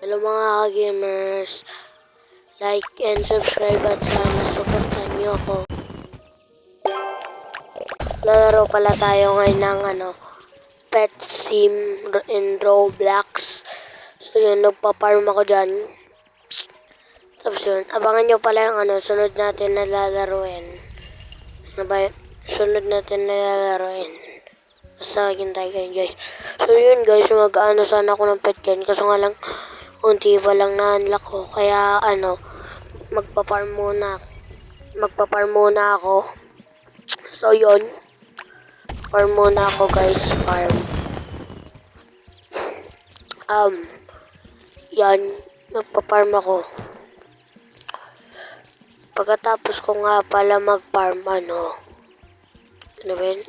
Hello mga gamers, like and subscribe at sana supportan niyo ako. Lalaro pala tayo ngayon ng Pet Sim in Roblox. So yun, nagpa-farm ako dyan. Tapos yun, abangan nyo pala yung sunod natin na lalaroin. Ano ba yun? Sunod natin na lalaroin. Basta maghintay kayo guys. So yun guys, sana ako ng pet dyan. Kaso nga lang, unti pa lang na-unlock ko. Kaya magpa-farm muna ako. So yun, farm muna ako guys, farm. Yan, magpa-farm ako. Pagkatapos ko nga pala mag-farm, ano ba yun?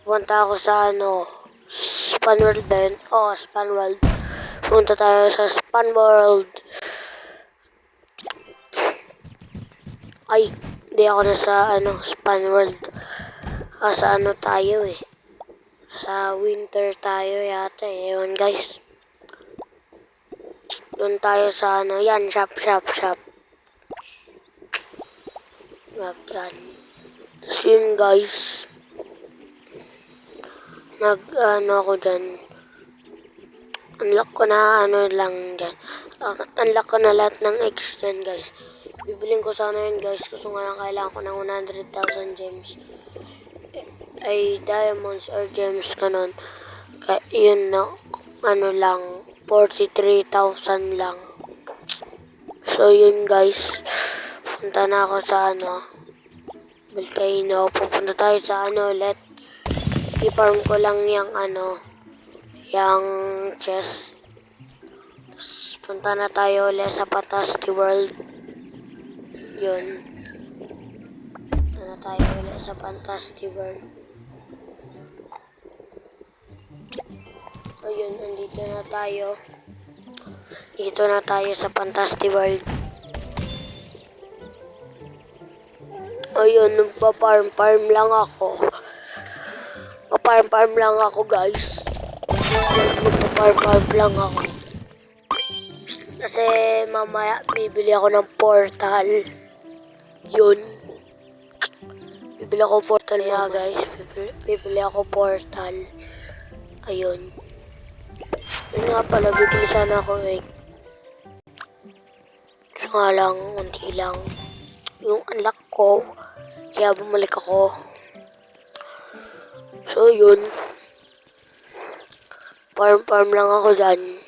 Pupunta ako sa Span World ba yun? Oo, Span World. Punta tayo sa Span World. Ay, hindi ako na sa Span World. Sa tayo eh. Sa winter tayo yata eh. Ewan guys. Doon tayo sa yan, shop. Yan. Tapos yun guys. Ako dyan. Unlock ko na lang dyan. Unlock ko na lahat ng eggs dyan guys. Bibiling ko sana yun guys. Kasi nga lang kailangan ko ng 100,000 gems. Ay diamonds or gems kanon. Yun na, lang. 43,000 lang. So yun guys. Punta na ako sa volcano. Pupunta tayo sa ulit. I-farm ko lang yung yung chest. Tapos punta na tayo ulit sa Fantasy World. Yun. Punta na tayo ulit sa Fantasy World. So yun, nandito na tayo. Dito na tayo sa Fantasy World. Ayun, nagpa-farm lang ako. Pa-farm lang ako guys. Nagpa-farm lang ako. Kasi mamaya bibili ako ng portal. Yun. Bibili ako portal nga guys. Bibili ako portal. Ayun. Yun nga pala, bibili sana ako eh. So nga lang, unti lang. Yung unlock ko. Kaya bumalik ako. So yun. Farm lang ako dyan.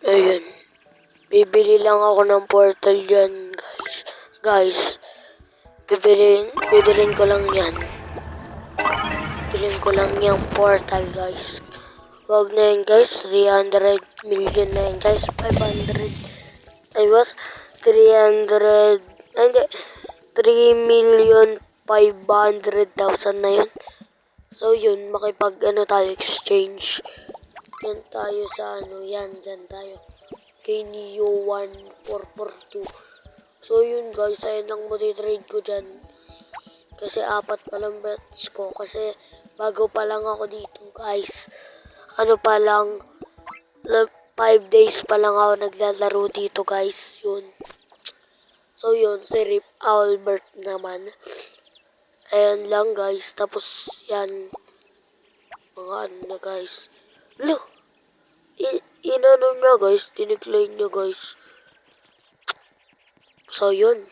Ayun. Bibili lang ako ng portal dyan guys. Bibilin ko lang yan. Bibilin ko lang yung portal guys. Wag na yun guys. 300 million na yun guys. 500. Ay was 300. Ay hindi. 3,500,000 na yun. So yun, makipag tayo exchange. Yan tayo sa yan, dyan tayo. Kay Neo 1442. So yun guys, ayun lang matitrade ko dyan. Kasi 4 pa lang bets ko. Kasi bago pa lang ako dito guys. Pa lang, 5 days pa lang ako naglalaro dito guys. Yun. So yun, si Rip Albert naman. Ayan lang guys. Tapos yan. Mga na guys. Look! Inano niya guys. Dinecline niya guys. So yun.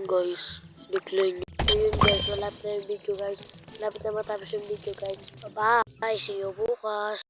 Guys. Dinecline niya. So yun guys. Malapit na yung video guys. Malapit na matapos yung video guys. Bye-bye. See you bukas.